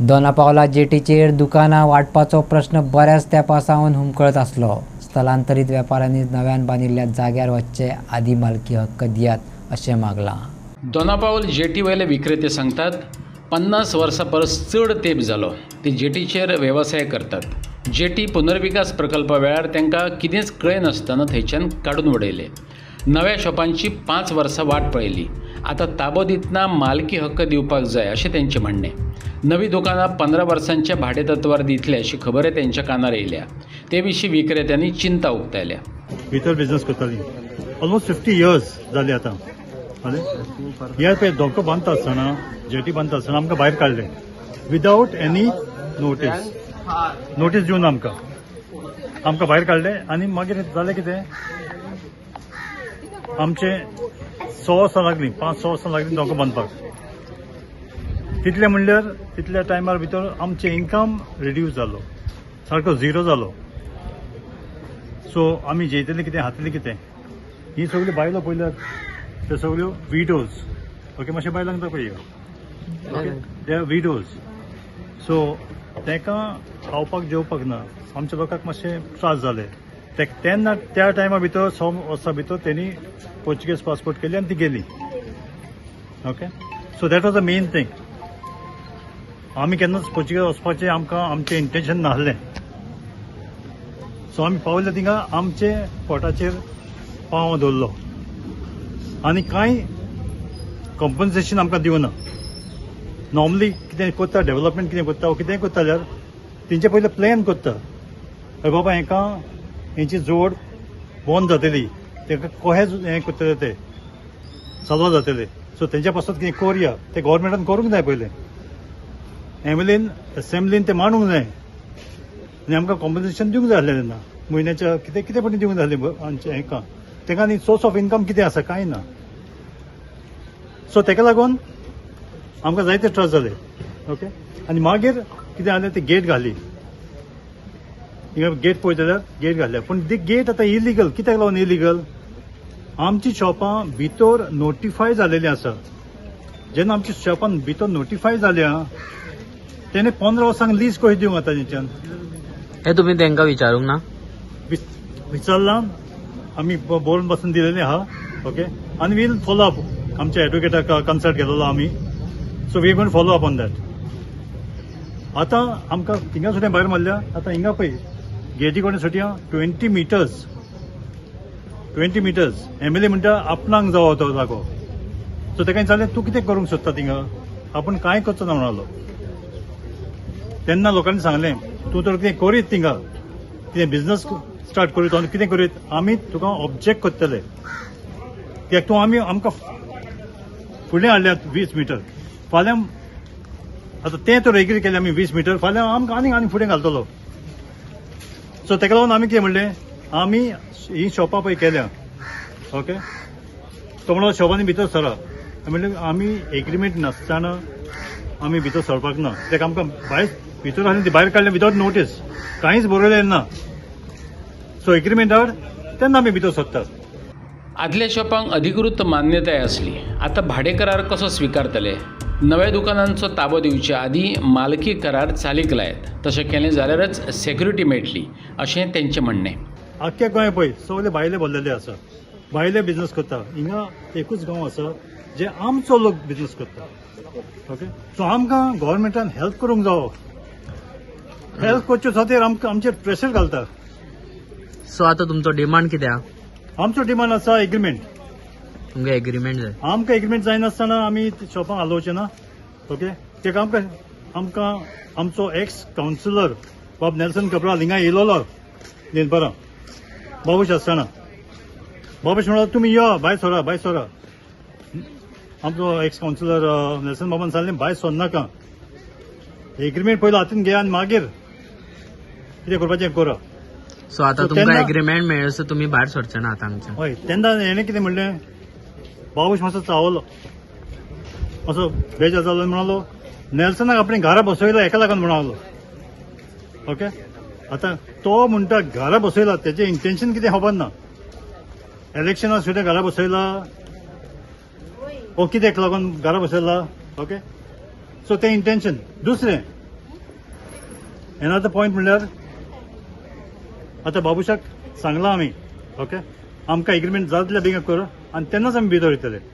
दोनापावला जेटीचेर दुकानां वांटपाचो प्रश्न बऱ्याच तेंपासावन हुमकळत आसलो. स्थलांतरीत वेपाऱ्यांनी नव्यान बांदिल्ल्या जाग्यार वचचे आदी मालकी हक्क दियात अशें मागलां. दोनापावल जेटी वयले विक्रेते सांगतात 50 वर्सां परस चड तेंप जालो ते जेटीचेर वेवसाय करतात. जेटी पुनर्विकास प्रकल्पा वेळार तांकां कितेंच कळय नासतना थंयच्यान काडून उडयले. नव्या शॉपांची 5 वर्सां वाट पळयली. आतां ताबो दितना मालकी हक्क दिवपाक जाय अशें तेंचें म्हणणें. नवी दुकानां 15 वर्सांच्या भाडेतत्वार दितले अशी खबरे तेंच्या कानार येयल्या. ते विशीं विक्रेत्यांनी चिंता उक्तायल्या. भितर बिझनेस करताली ऑलमोस्ट 50 इयर्स जाली आतां. ह्या पळय धोको बांदता आसतना जेटी बांदता आसतना आमकां भायर काडले विदावट एनी नोटीस दिवन आमकां भायर काडले आनी मागीर जालें कितें आमचे 6 वर्सां लागलीं 5-6 वर्सां लागलीं धोको बांदपाक. तितले म्हणल्यार तितल्या टायमार भितर आमचें इन्कम रिड्यूस जालो सारको झिरो जालो. सो आमी जेयतले कितें खातले कितें. ही सगळ्यो बायलो पळयल्यार त्यो सगळ्यो विडोज. ओके मातशें बायलांक दाखय okay they are widows. So तांकां खावपाक जेवपाक ना. आमच्या लोकांक मातशे त्रास जाले. तेन्ना त्या टायमा भितर 6 वर्सां भितर तेणी पोर्चुगीज पासपोर्ट केली आनी ती गेली. Okay so that was the main thing. आमी केन्नाच पोर्चुगीज वचपाचें आमचें इंटेन्शन नासलें. सो आमी पावले थिंगा आमचे पोटाचेर पांव दवरलो आनी कांय कॉम्पन्सेशन आमकां दिवना. नॉर्मली कितें करता डेव्हलपमेंट कितें करता वो कितेंय करता जाल्यार तेंचे पयले प्लॅन करता. बाबा हेंची जोड बंद जातली ताका कशें हें करतले ते चलो जातले. सो तेंच्या पासत कितें करया ते गव्हर्मेंटान करूंक जाय पयलें. असेंब्लीन ते मांडूंक जाय आनी आमकां कॉम्पन्सेशन दिवंक जाय आसलें तेन्ना म्हयन्याच्या कितें पण दिवंक जाय आसलें हेका. ताका न्ही सोर्स ऑफ इन्कम कितें आसा कांय ना. सो ताका लागून आमकां जायते त्रास जाले. ओके आनी मागीर कितें जालें ते गेट घाली. हिंगा गेट पळयत जाल्यार गेट घातल्या पूण ती गेट आतां इलिगल. कित्याक लागून इलिगल. आमची शॉपां भितर नोटिफाय जालेलीं आसा. जेन्ना आमच्या शॉपान भितर नोटिफाय जाल्या तेणे 15 वर्सांक लीज कशी दिवंक जाता तेंच्यान. हे तुमी तांकां विचारूंक ना. विचारलां आमी बोर्ड बसून दिलेलें आहा. ओके आनी वील फॉलो अप. आमच्या एडवोकेटाक कन्सल्ट केलेलो आमी. So we gonna follow up on that. आतां आमकां हिंगा सुद्दां भायर मारल्या. आतां हिंगा पळय गेटी कोणें सुटया 20 मिटर्स एमएलए म्हणटा आपणाक जावो तो जागो. सो ताका विचारलें तूं कितें करूंक सोदता थिंगा. आपूण कांय करचो ना म्हणलो. तेन्ना लोकांनी सांगलें तूं तर कितें करीत थिंगा कितें बिझनस स्टार्ट करीत आनी कितें करीत आमी तुका ऑब्जेक्ट करतले. कित्याक तूं आमकां फुडें हाडल्यात 20 मिटर. फाल्यां आतां तें तर एग्री केलें आमी 20 मिटर. फाल्यां आमकां आनी फुडें घालतलो. सो ताका लागून आमी कितें म्हणलें आमी ही शॉपां पळय केल्या. ओके तो म्हणलो शॉपांनी भितर सरा. म्हणलें आमी एग्रीमेंट नासतना आमी भितर सरपाक ना. कित्याक आमकां भायर भितर आनी भायर काडलें विदावट नोटीस कांयच बरयलें ना. सो एग्रीमेंट हाड तेन्ना आमी भितर सरतात. आदल्या शॉपांक अधिकृत मान्यताय आसली. आतां भाडे करार कसो स्विकारतले. नव्या दुकानांचो ताबो दिवचे आदी मालकी करार चालीक लायत. तशें केलें जाल्यारच सेक्युरिटी मेळटली अशें तेंचें म्हणणें. आख्ख्या गोंय पळय सगळे भायले भरलेले आसा. भायले बिझनेस करता. हिंगा एकूच गांव आसा जे आमचो लोक बिझनेस करता. ओके सो आमकां गव्हर्मेंटान हेल्प करूंक जावो. हेल्प करचे खातीर आमचेर प्रेशर घालता. सो आतां तुमचो डिमांड कितें आहा. आमचो डिमांड आसा एग्रीमेंट. तुमकां एग्रीमेंट जाय. आमकां एग्रीमेंट जायनासतना आमी शॉपां हालोवचे ना. ओके कित्याक आमकां आमचो एक्स कावन्सिलर बाब नेल्सन कब्राल हिंगा येयलोलो नेनपरा बाबूश आसतना. बाबूश म्हणलो तुमी यो भायर सोरा. आमचो एक्स कावन्सिलर नेल्सन बाबान सांगलें भायर सरनाका. एग्रीमेंट पयलो हातीन घेया आनी मागीर कितें करपाचें करा. सो आतां तुमकां एग्रीमेंट मेळसर तुमी भायर सरचे ना आतां हांगच्यान. हय तेन्ना हेणें कितें म्हणलें बाबूश मातसो चावलो असो बेजार जालो म्हणालो नेल्सनाक आपणे घरा बसयला हेका लागून म्हणालो. ओके आतां तो म्हणटा घरा बसयला तेजें इंटेन्शन कितें खबर ना. इलेक्शना सुद्दां घरा बसयला वो कित्याक लागून घरा बसयला. ओके सो तें इंटेन्शन. दुसरें एनादर पॉयंट म्हणल्यार आतां बाबुशाक सांगलां आमी ओके आमकां एग्रीमेंट जातल्या बेगीन कर आनी तेन्नाच आमी भितर वयतले